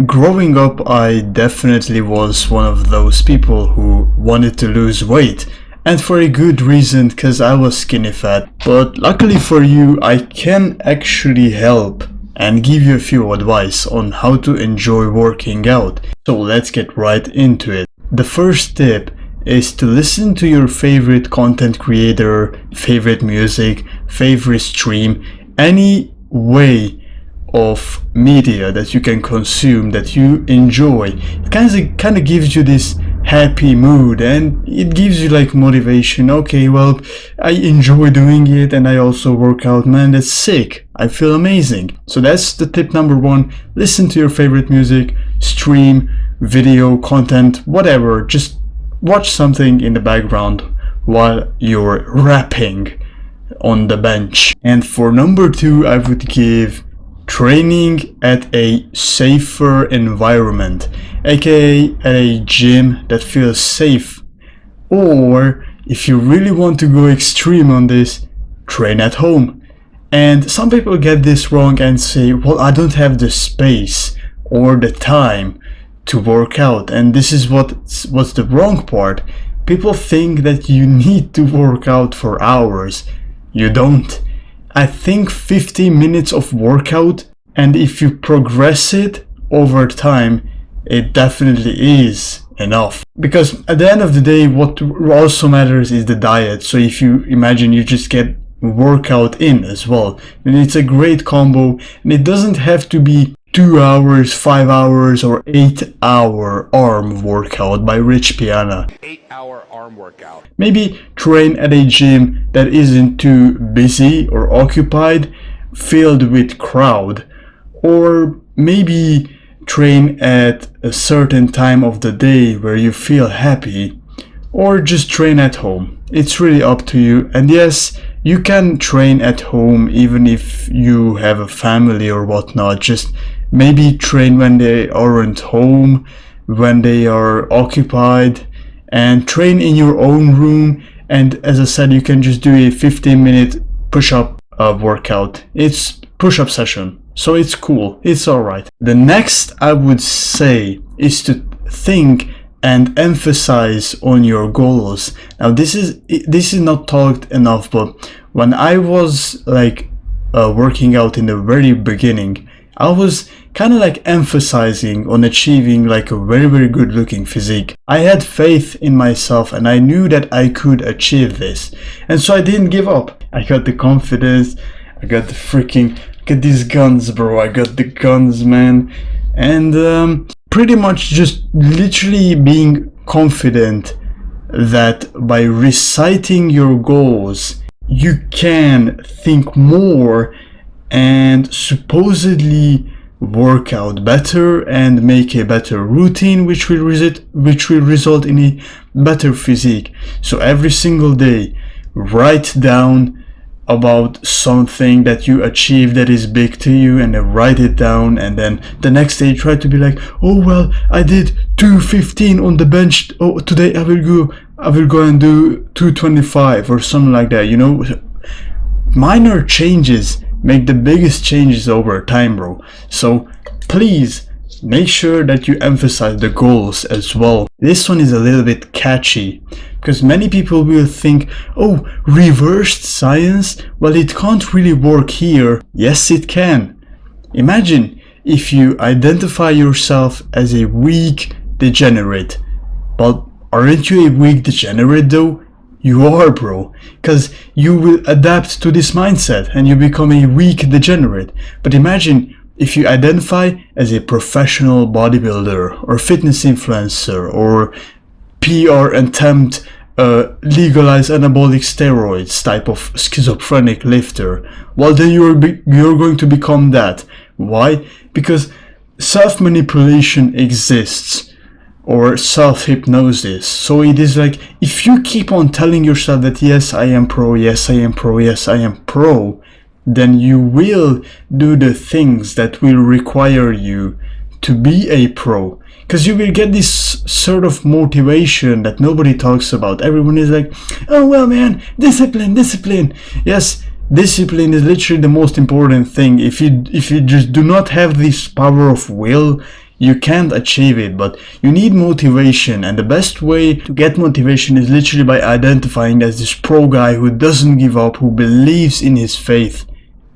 growing up, I definitely was one of those people who wanted to lose weight. And for a good reason, because I was skinny fat. But luckily for you, I can actually help and give you a few advice on how to enjoy working out. So let's get right into it. The first tip is to listen to your favorite content creator, favorite music, favorite stream, any way of media that you can consume that you enjoy. It kind of gives you this happy mood and it gives you like motivation. Okay, well, I enjoy doing it and I also work out. Man, that's sick. I feel amazing. So that's the tip number one. Listen to your favorite music, stream, video, content, whatever. Just watch something in the background while you're rapping on the bench. And for number two, I would give training at a safer environment, aka at a gym that feels safe. Or if you really want to go extreme on this, train at home. And some people get this wrong and say, well, I don't have the space or the time to work out. And this is what's the wrong part. People think that you need to work out for hours. You don't. I think 50 minutes of workout, and if you progress it over time, it definitely is enough. Because at the end of the day, what also matters is the diet. So if you imagine you just get workout in as well, then it's a great combo, and it doesn't have to be 2 hours, 5 hours, or 8-hour arm workout by Rich Piana. 8-hour arm workout. Maybe train at a gym that isn't too busy or occupied, filled with crowd. Or maybe train at a certain time of the day where you feel happy. Or just train at home. It's really up to you. And yes, you can train at home even if you have a family or whatnot. Just maybe train when they aren't home, when they are occupied, and train in your own room. And as I said, you can just do a 15-minute push-up workout. It's push-up session, so it's cool, it's alright. The next I would say is to think and emphasize on your goals. Now this is not talked enough, but when I was like working out in the very beginning, I was kind of like emphasizing on achieving like a very good looking physique. I had faith in myself and I knew that I could achieve this, and so I didn't give up. I got the confidence, I got the freaking, get these guns, bro, I got the guns, man. And pretty much just literally being confident that by reciting your goals you can think more and supposedly work out better and make a better routine, which will result in a better physique. So every single day write down about something that you achieved that is big to you, and then write it down, and then the next day try to be like, oh well, I did 215 on the bench, oh today I will go and do 225 or something like that, you know. Minor changes make the biggest changes over time, bro. So please make sure that you emphasize the goals as well. This one is a little bit catchy because many people will think, oh, reversed science, well, it can't really work here. Yes, it can. Imagine if you identify yourself as a weak degenerate. But aren't you a weak degenerate though? You are, bro, because you will adapt to this mindset and you become a weak degenerate. But imagine if you identify as a professional bodybuilder or fitness influencer or PR attempt legalize anabolic steroids type of schizophrenic lifter. Well, then you're going to become that. Why? Because self-manipulation exists, or self-hypnosis. So it is like, if you keep on telling yourself that yes, I am pro, yes, I am pro, yes, I am pro, then you will do the things that will require you to be a pro. Because you will get this sort of motivation that nobody talks about. Everyone is like, oh well man, discipline. Yes, discipline is literally the most important thing. If you just do not have this power of will, you can't achieve it, but you need motivation, and the best way to get motivation is literally by identifying as this pro guy who doesn't give up, who believes in his faith,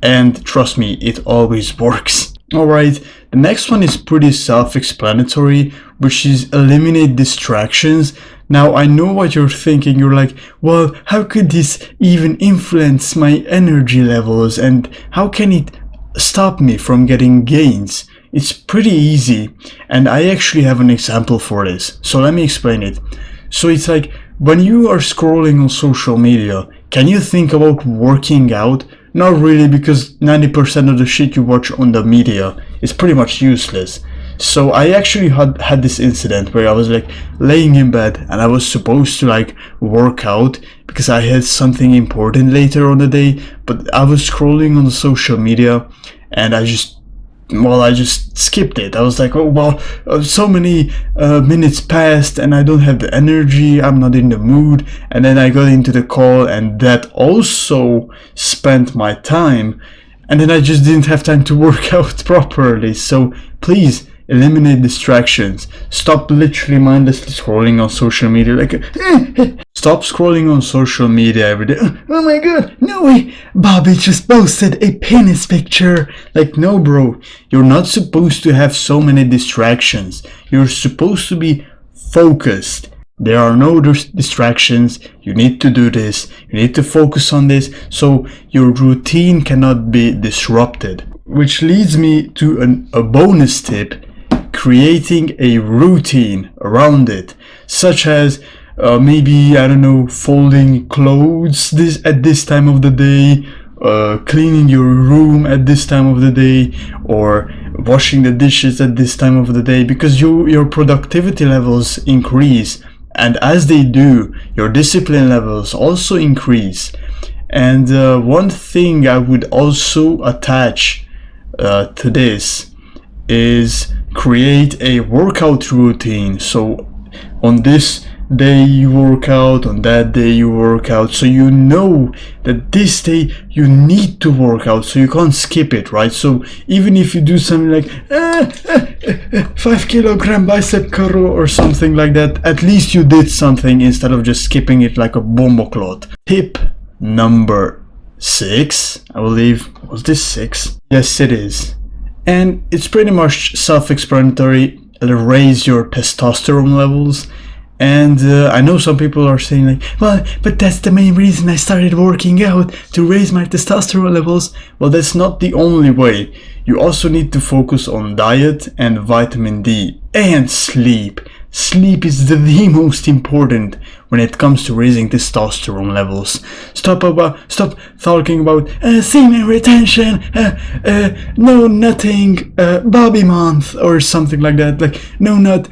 and trust me, it always works. Alright, the next one is pretty self-explanatory, which is eliminate distractions. Now I know what you're thinking, you're like, well, how could this even influence my energy levels, and how can it stop me from getting gains? It's pretty easy, and I actually have an example for this, so let me explain it. So it's like, when you are scrolling on social media, can you think about working out? Not really, because 90% of the shit you watch on the media is pretty much useless. So I actually had this incident where I was like laying in bed and I was supposed to like work out because I had something important later on the day, but I was scrolling on social media and I just skipped it. I was like, oh well, so many minutes passed and I don't have the energy, I'm not in the mood, and then I got into the call and that also spent my time, and then I just didn't have time to work out properly. So please eliminate distractions. Stop literally mindlessly scrolling on social media like stop scrolling on social media every day. Oh my god, no way, Bobby just posted a penis picture. Like, no bro, you're not supposed to have so many distractions. You're supposed to be focused. There are no distractions. You need to do this. You need to focus on this, so your routine cannot be disrupted. Which leads me to a bonus tip: creating a routine around it, such as maybe, I don't know, folding clothes at this time of the day, cleaning your room at this time of the day, or washing the dishes at this time of the day, because your productivity levels increase, and as they do, your discipline levels also increase. And one thing I would also attach to this is create a workout routine. So on this day you work out, on that day you work out, so you know that this day you need to work out, so you can't skip it, right? So even if you do something like 5 kilogram bicep curl or something like that, at least you did something instead of just skipping it like a bomboclot. Tip number 6, I believe. Was this 6? Yes, it is. And it's pretty much self-explanatory. Raise your testosterone levels. And I know some people are saying like, well, but that's the main reason I started working out, to raise my testosterone levels. Well, that's not the only way. You also need to focus on diet and vitamin D and sleep. Sleep is the most important when it comes to raising testosterone levels. Stop talking about semen retention, no nutting, Bobby month or something like that. Like no nut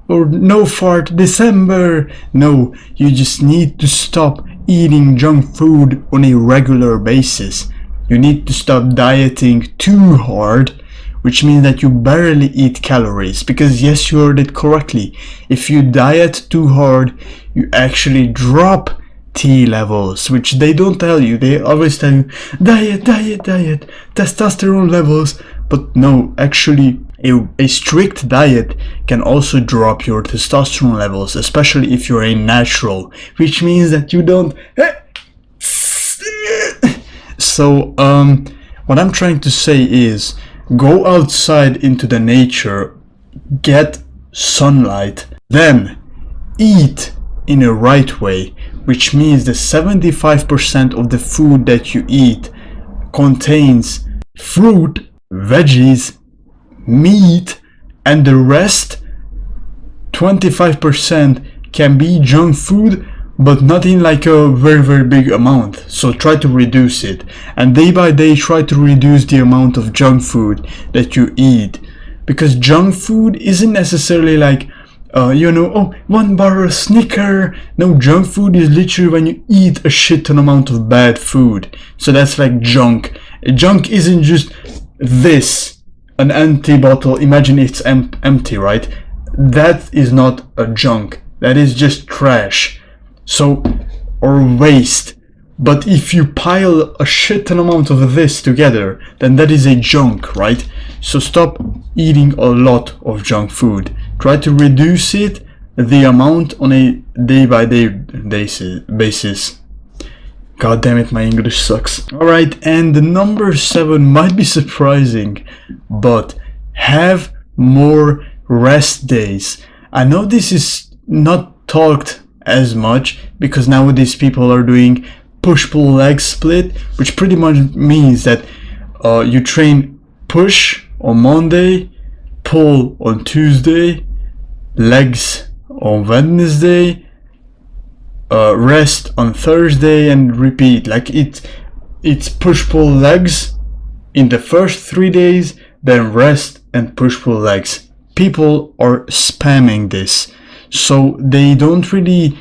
or no fart December. No, you just need to stop eating junk food on a regular basis. You need to stop dieting too hard, which means that you barely eat calories, because yes, you heard it correctly. If you diet too hard, you actually drop T levels, which they don't tell you. They always tell you diet, testosterone levels, but no, actually a strict diet can also drop your testosterone levels, especially if you're a natural, which means that you don't. So what I'm trying to say is, go outside into the nature, get sunlight, then eat in a right way, which means that 75% of the food that you eat contains fruit, veggies, meat, and the rest 25% can be junk food, but not in like a very big amount. So try to reduce it, and day by day try to reduce the amount of junk food that you eat, because junk food isn't necessarily like 1 bar of Snicker. No, junk food is literally when you eat a shit ton amount of bad food. So that's like junk. Junk isn't just this, an empty bottle. Imagine it's empty, right? That is not a junk. That is just trash. So, or waste. But if you pile a shit ton amount of this together, then that is a junk, right? So stop eating a lot of junk food. Try to reduce it, the amount, on a day-by-day basis. God damn it, my English sucks. Alright, and the number 7 might be surprising, but have more rest days. I know this is not talked as much because nowadays people are doing push-pull leg split, which pretty much means that you train push on Monday, pull on Tuesday, legs on Wednesday, rest on Thursday, and repeat. Like it's push-pull legs in the first 3 days, then rest and push-pull legs. People are spamming this, so they don't really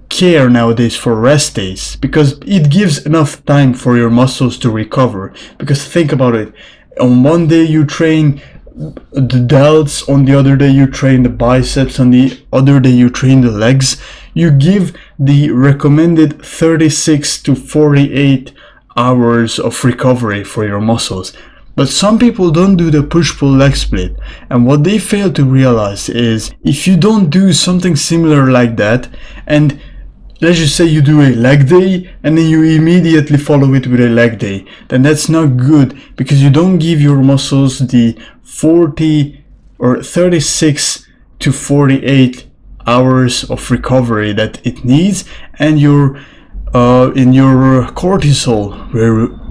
care nowadays for rest days because it gives enough time for your muscles to recover. Because think about it, on one day you train the delts, on the other day you train the biceps, on the other day you train the legs. You give the recommended 36 to 48 hours of recovery for your muscles. But some people don't do the push-pull leg split, and what they fail to realize is if you don't do something similar like that, and let's just say you do a leg day and then you immediately follow it with a leg day, then that's not good because you don't give your muscles the 40 or 36 to 48 hours of recovery that it needs, and your cortisol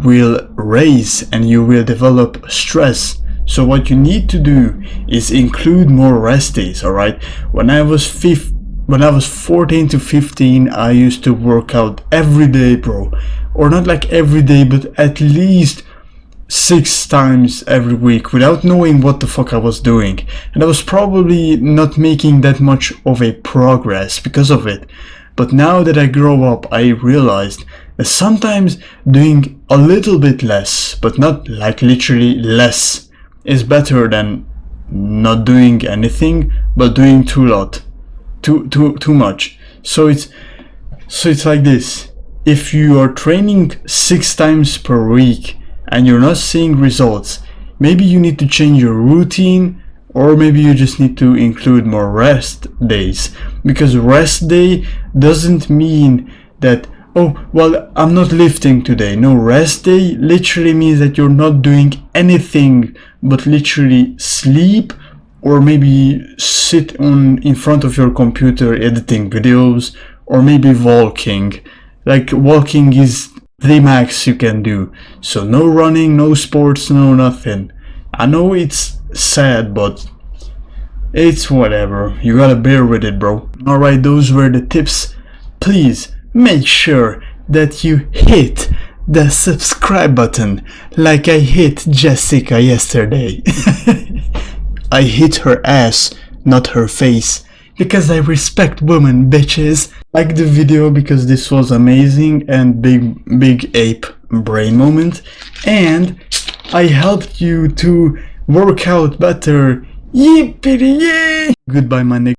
will raise and you will develop stress. So what you need to do is include more rest days. Alright, when I was 14 to 15, I used to work out every day, bro. Or not like every day, but at least 6 times every week without knowing what the fuck I was doing. And I was probably not making that much of a progress because of it. But now that I grow up, I realized that sometimes doing a little bit less, but not like literally less, is better than not doing anything, but doing too much. So it's like this. If you are training 6 times per week and you're not seeing results, maybe you need to change your routine, or maybe you just need to include more rest days. Because rest day doesn't mean that, oh, well, I'm not lifting today. No, rest day literally means that you're not doing anything but literally sleep, or maybe sit in front of your computer editing videos, or maybe walking. Like walking is the max you can do. So no running, no sports, no nothing. I know it's sad, but it's whatever. You gotta bear with it, bro. Alright, those were the tips. Please make sure that you hit the subscribe button like I hit Jessica yesterday. I hit her ass, not her face, because I respect women, bitches. Like the video because this was amazing and big ape brain moment, and I helped you to work out better. Yippee-yay! Goodbye, my nigga.